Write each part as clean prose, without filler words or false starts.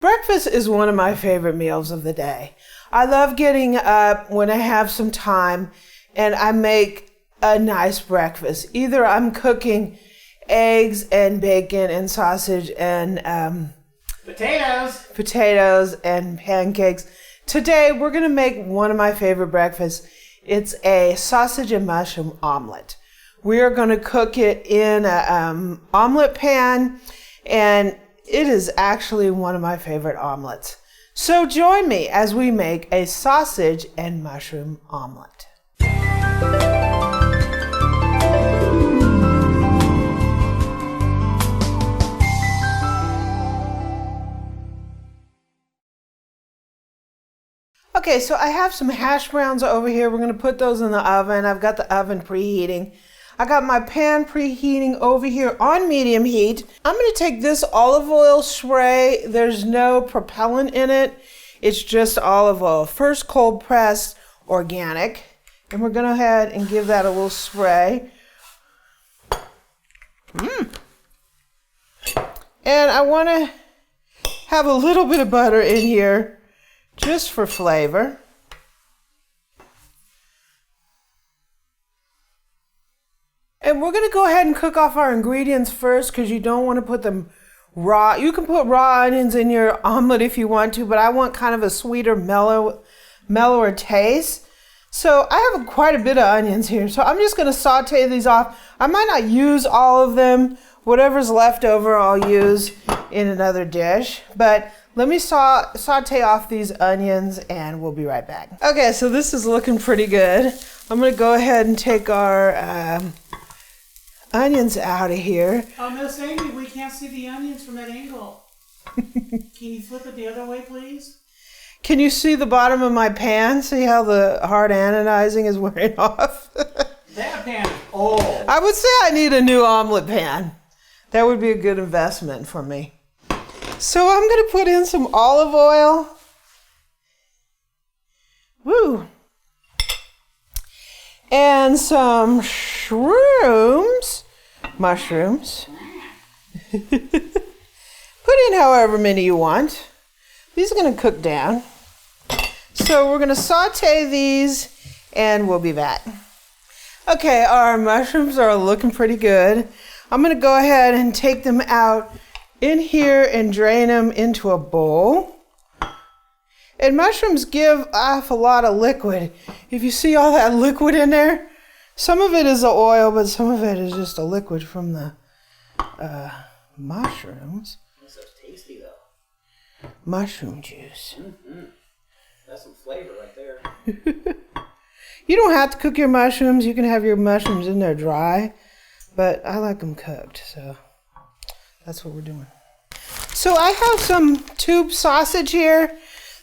Breakfast is one of my favorite meals of the day. I love getting up when I have some time and I make a nice breakfast. Either I'm cooking eggs and bacon and sausage and potatoes and pancakes. Today we're going to make one of my favorite breakfasts. It's a sausage and mushroom omelet. We are going to cook it in an omelet pan, and it is actually one of my favorite omelets. So join me as we make a sausage and mushroom omelet. Okay, so I have some hash browns over here. We're going to put those in the oven. I've got the oven preheating. I got my pan preheating over here on medium heat. I'm going to take this olive oil spray. There's no propellant in it. It's just olive oil. First cold pressed organic. And we're going to go ahead and give that a little spray. And I want to have a little bit of butter in here just for flavor. And we're going to go ahead and cook off our ingredients first because you don't want to put them raw. You can put raw onions in your omelet if you want to, but I want kind of a sweeter, mellower taste. So I have quite a bit of onions here. So I'm just going to saute these off. I might not use all of them. Whatever's left over, I'll use in another dish. But let me saute off these onions and we'll be right back. Okay, so this is looking pretty good. I'm going to go ahead and take our onions out of here. Oh, Miss Amy, we can't see the onions from that angle. Can you flip it the other way, please? Can you see the bottom of my pan? See how the hard anodizing is wearing off? That pan is old. I would say I need a new omelet pan. That would be a good investment for me. So I'm going to put in some olive oil. Woo! And some mushrooms. Put in however many you want. These are going to cook down. So we're going to saute these and we'll be back. Okay, our mushrooms are looking pretty good. I'm going to go ahead and take them out in here and drain them into a bowl. And mushrooms give off a lot of liquid. If you see all that liquid in there, some of it is the oil, but some of it is just a liquid from the mushrooms. This is tasty though. Mushroom juice. That's some flavor right there. You don't have to cook your mushrooms. You can have your mushrooms in there dry, but I like them cooked, so that's what we're doing. So I have some tube sausage here.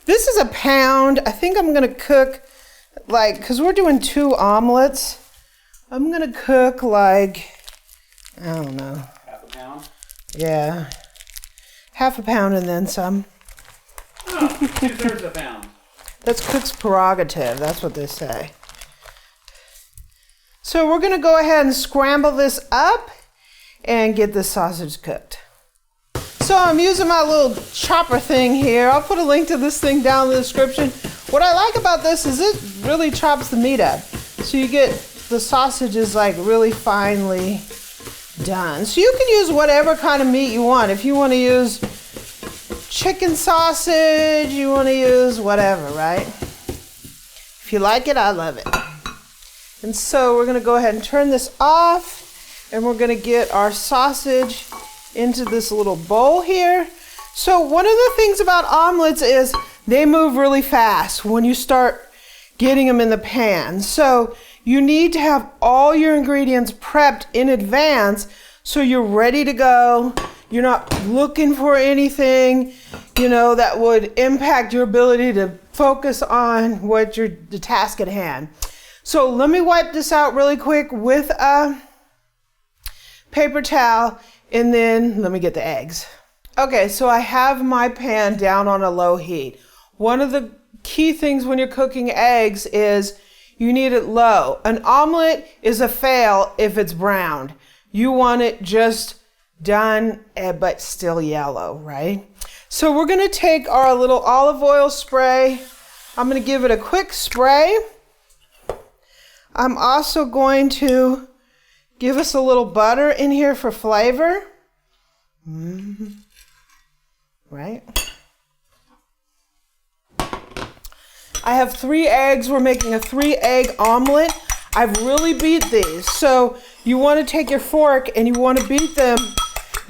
This is a pound. I think I'm going to cook because we're doing 2 omelets. I'm going to cook I don't know. Half a pound? Yeah. Half a pound and then some. Oh, 2/3 a pound. That's cook's prerogative. That's what they say. So we're going to go ahead and scramble this up and get this sausage cooked. So I'm using my little chopper thing here. I'll put a link to this thing down in the description. What I like about this is it really chops the meat up. So you get the sausages really finely done. So you can use whatever kind of meat you want. If you want to use chicken sausage, you want to use whatever, right? If you like it, I love it. And so we're going to go ahead and turn this off, and we're going to get our sausage into this little bowl here. So one of the things about omelets is they move really fast when you start getting them in the pan. So you need to have all your ingredients prepped in advance so you're ready to go. You're not looking for anything, that would impact your ability to focus on the task at hand. So let me wipe this out really quick with a paper towel, and then let me get the eggs. Okay, so I have my pan down on a low heat. One of the key things when you're cooking eggs is you need it low. An omelet is a fail if it's browned. You want it just done, but still yellow, right? So we're gonna take our little olive oil spray. I'm gonna give it a quick spray. I'm also going to give us a little butter in here for flavor. Right? I have 3 eggs. We're making a 3-egg omelet. I've really beat these. So you want to take your fork and you want to beat them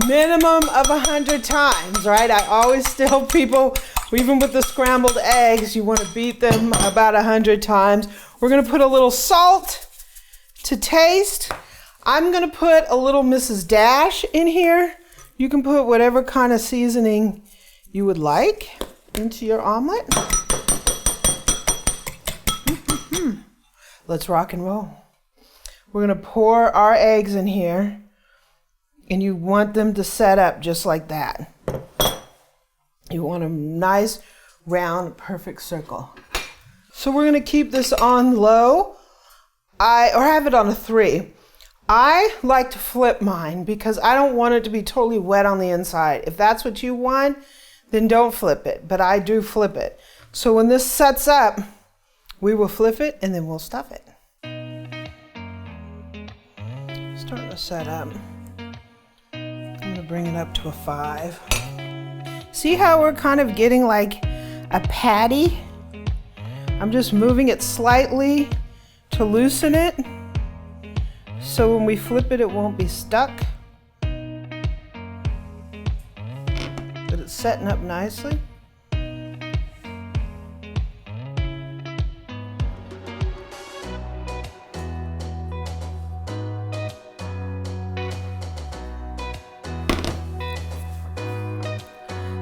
minimum of 100 times, right? I always tell people, even with the scrambled eggs, you want to beat them about 100 times. We're going to put a little salt to taste. I'm going to put a little Mrs. Dash in here. You can put whatever kind of seasoning you would like into your omelet. Let's rock and roll. We're going to pour our eggs in here, and you want them to set up just like that. You want a nice, round, perfect circle. So we're going to keep this on low, or have it on a 3. I like to flip mine because I don't want it to be totally wet on the inside. If that's what you want, then don't flip it, but I do flip it. So when this sets up, we will flip it and then we'll stuff it. Starting to set up. I'm going to bring it up to a 5. See how we're kind of getting like a patty? I'm just moving it slightly to loosen it. So when we flip it, it won't be stuck. But it's setting up nicely.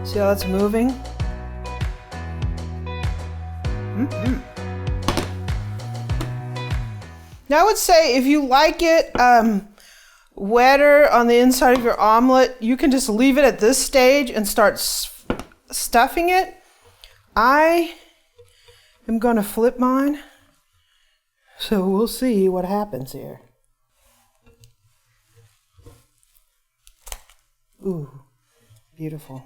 See how it's moving? Now I would say if you like it wetter on the inside of your omelet, you can just leave it at this stage and start stuffing it. I am going to flip mine, so we'll see what happens here. Ooh. Beautiful.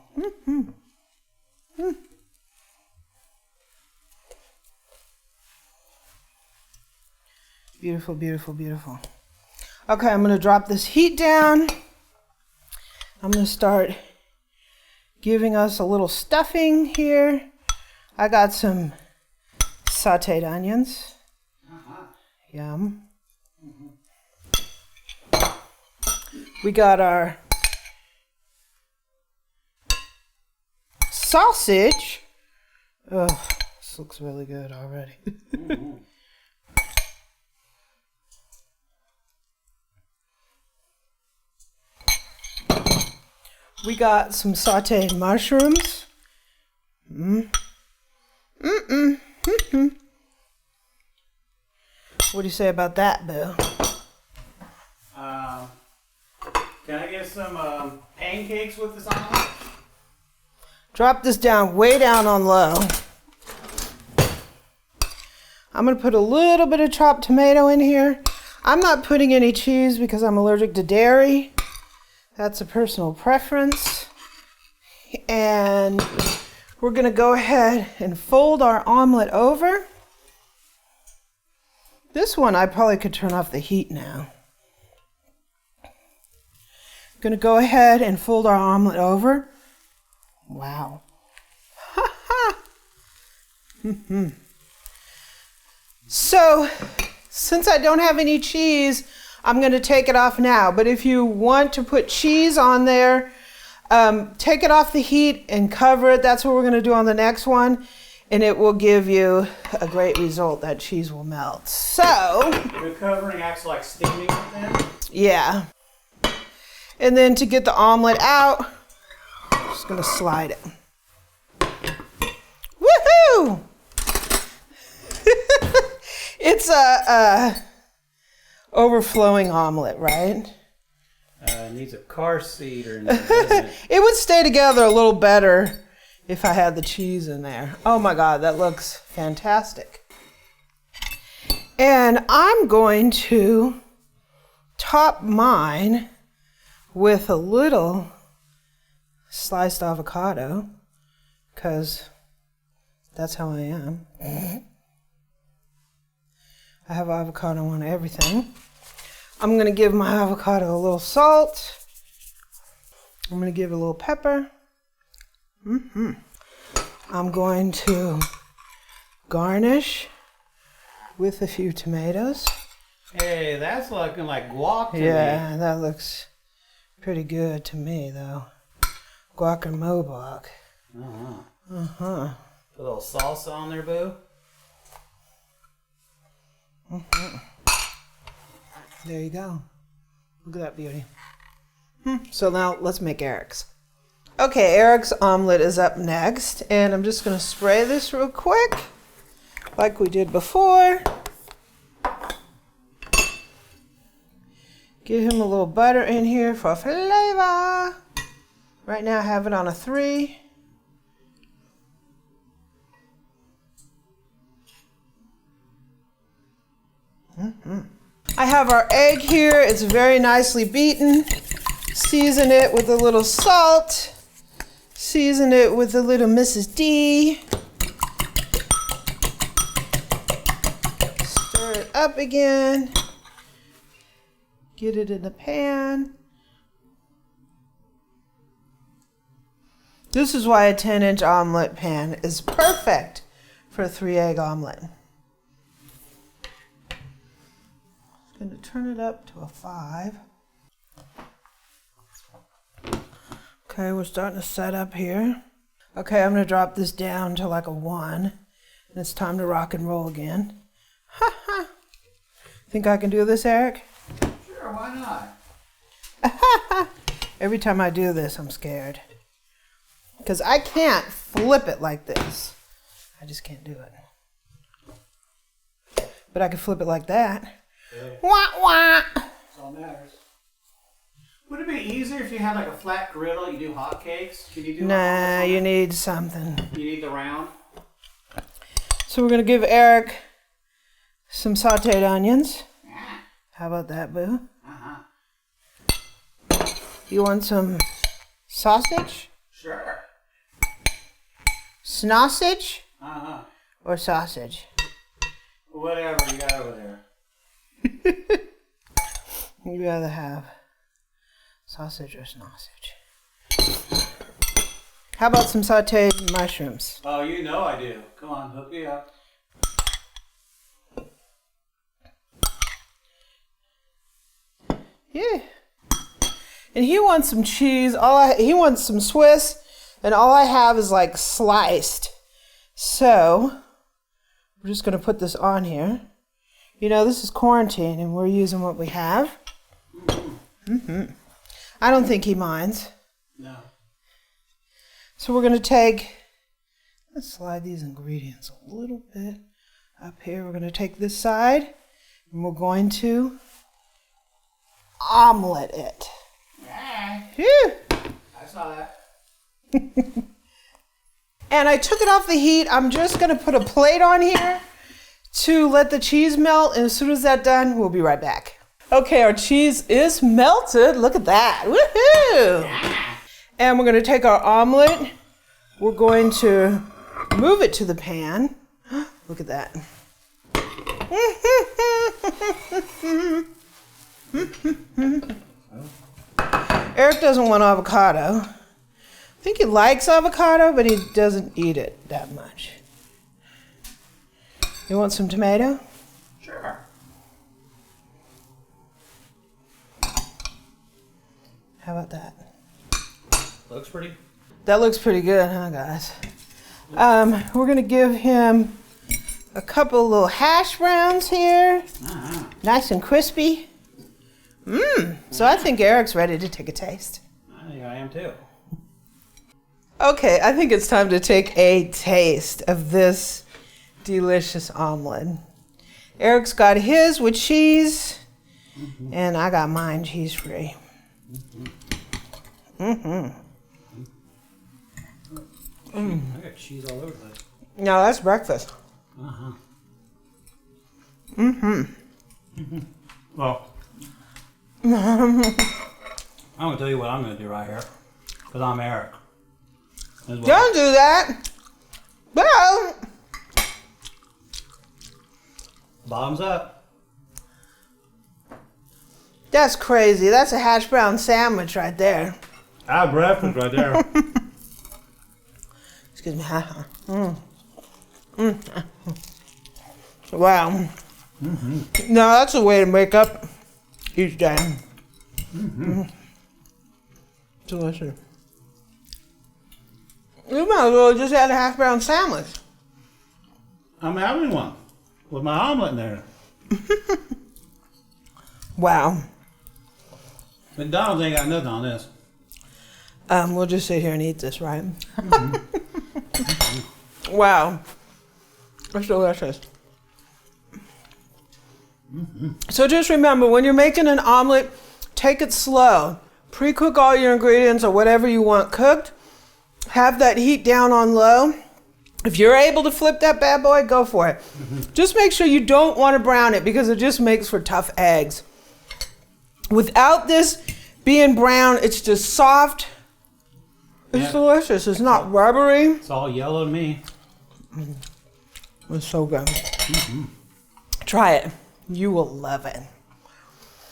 Beautiful, beautiful, beautiful. Okay, I'm going to drop this heat down. I'm going to start giving us a little stuffing here. I got some sauteed onions. Yum. We got our sausage. Oh, this looks really good already. We got some sauteed mushrooms. What do you say about that, Bill? Can I get some pancakes with this omelet? Drop this down, way down on low. I'm going to put a little bit of chopped tomato in here. I'm not putting any cheese because I'm allergic to dairy. That's a personal preference. And we're going to go ahead and fold our omelet over. This one I probably could turn off the heat now. I'm going to go ahead and fold our omelet over. Wow. So, since I don't have any cheese, I'm going to take it off now. But if you want to put cheese on there, take it off the heat and cover it. That's what we're going to do on the next one. And it will give you a great result. That cheese will melt. So, the covering acts like steaming it then? Yeah. And then to get the omelet out, I'm just going to slide it. Woohoo! It's a overflowing omelet, right? It needs a car seat or doesn't it? It would stay together a little better if I had the cheese in there. Oh my God, that looks fantastic. And I'm going to top mine with a little sliced avocado. because that's how I am. I have avocado on everything. I'm going to give my avocado a little salt. I'm going to give it a little pepper. I'm going to garnish with a few tomatoes. Hey, that's looking like guac to me. Yeah, that looks pretty good to me, though. Guacamole. Put a little salsa on there, boo. There you go. Look at that beauty. So now let's make Eric's. Okay, Eric's omelet is up next, and I'm just going to spray this real quick, like we did before. Give him a little butter in here for flavor. Right now I have it on a 3. I have our egg here. It's very nicely beaten. Season it with a little salt. Season it with a little Mrs. D. Stir it up again. Get it in the pan. This is why a 10-inch omelet pan is perfect for a 3-egg omelet. I'm going to turn it up to a 5. Okay, we're starting to set up here. Okay, I'm going to drop this down to like a 1. And it's time to rock and roll again. Ha ha! Think I can do this, Eric? Sure, why not? Every time I do this, I'm scared. Because I can't flip it like this. I just can't do it. But I can flip it like that. Yeah. Wah, wah. That's all that matters. Would it be easier if you had like a flat griddle, you do hot cakes? Could you do Nah, you need something. You need the round? So we're going to give Eric some sauteed onions. How about that, boo? You want some sausage? Sure. Sausage? Uh-huh. Or sausage? Whatever you got over there. You'd rather have sausage or sausage. How about some sauteed mushrooms? Oh, you know I do. Come on, hook me up. Yeah. And he wants some cheese. He wants some Swiss, and all I have is like sliced. So we're just gonna put this on here. You know, this is quarantine, and we're using what we have. I don't think he minds. No. So we're gonna let's slide these ingredients a little bit up here. We're gonna take this side, and we're going to omelet it. Phew. I saw that. And I took it off the heat. I'm just going to put a plate on here to let the cheese melt. And as soon as that's done, we'll be right back. Okay, our cheese is melted. Look at that. Woohoo! And we're going to take our omelet. We're going to move it to the pan. Look at that. Eric doesn't want avocado. I think he likes avocado, but he doesn't eat it that much. You want some tomato? Sure. How about that? Looks pretty. That looks pretty good, huh, guys? We're going to give him a couple little hash browns here. Nice and crispy. So I think Eric's ready to take a taste. I think I am too. Okay, I think it's time to take a taste of this delicious omelet. Eric's got his with cheese, and I got mine cheese-free. I got cheese all over the place. No, that's breakfast. Well, I'm gonna tell you what I'm gonna do right here, because I'm Eric. Don't do that. Well, Bottoms up. that's crazy. That's a hash brown sandwich right there. Our breakfast right there. Excuse me. Wow. No, that's a way to make up each day. Delicious. You might as well just had a hash brown sandwich. I'm having one with my omelet in there. Wow. McDonald's ain't got nothing on this. We'll just sit here and eat this, right? Wow. That's delicious. So just remember, when you're making an omelet, take it slow. Pre-cook all your ingredients or whatever you want cooked. Have that heat down on low. If you're able to flip that bad boy, go for it. Just make sure you don't want to brown it because it just makes for tough eggs. Without this being brown, it's just soft. It's delicious. It's not rubbery. It's all yellow to me. It's so good. Try it. You will love it.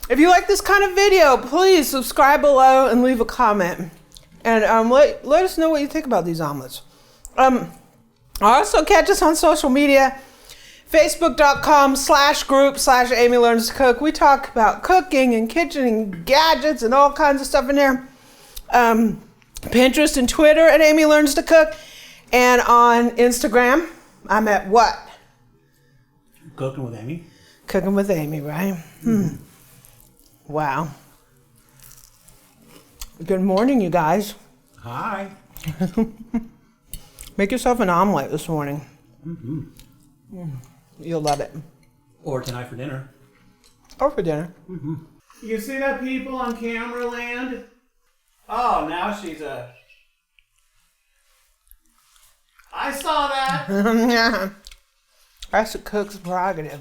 If you like this kind of video, please subscribe below and leave a comment. And let us know what you think about these omelets. Also catch us on social media. Facebook.com/group/Amy Learns to Cook. We talk about cooking and kitchen and gadgets and all kinds of stuff in there. Pinterest and Twitter at Amy Learns to Cook. And on Instagram, I'm at what? Cooking with Amy. Cooking with Amy, right? Wow. Good morning, you guys. Hi. Make yourself an omelet this morning. You'll love it. Or tonight for dinner. Or for dinner. You see that people on camera land? Oh, now she's a... I saw that. That's a cook's prerogative.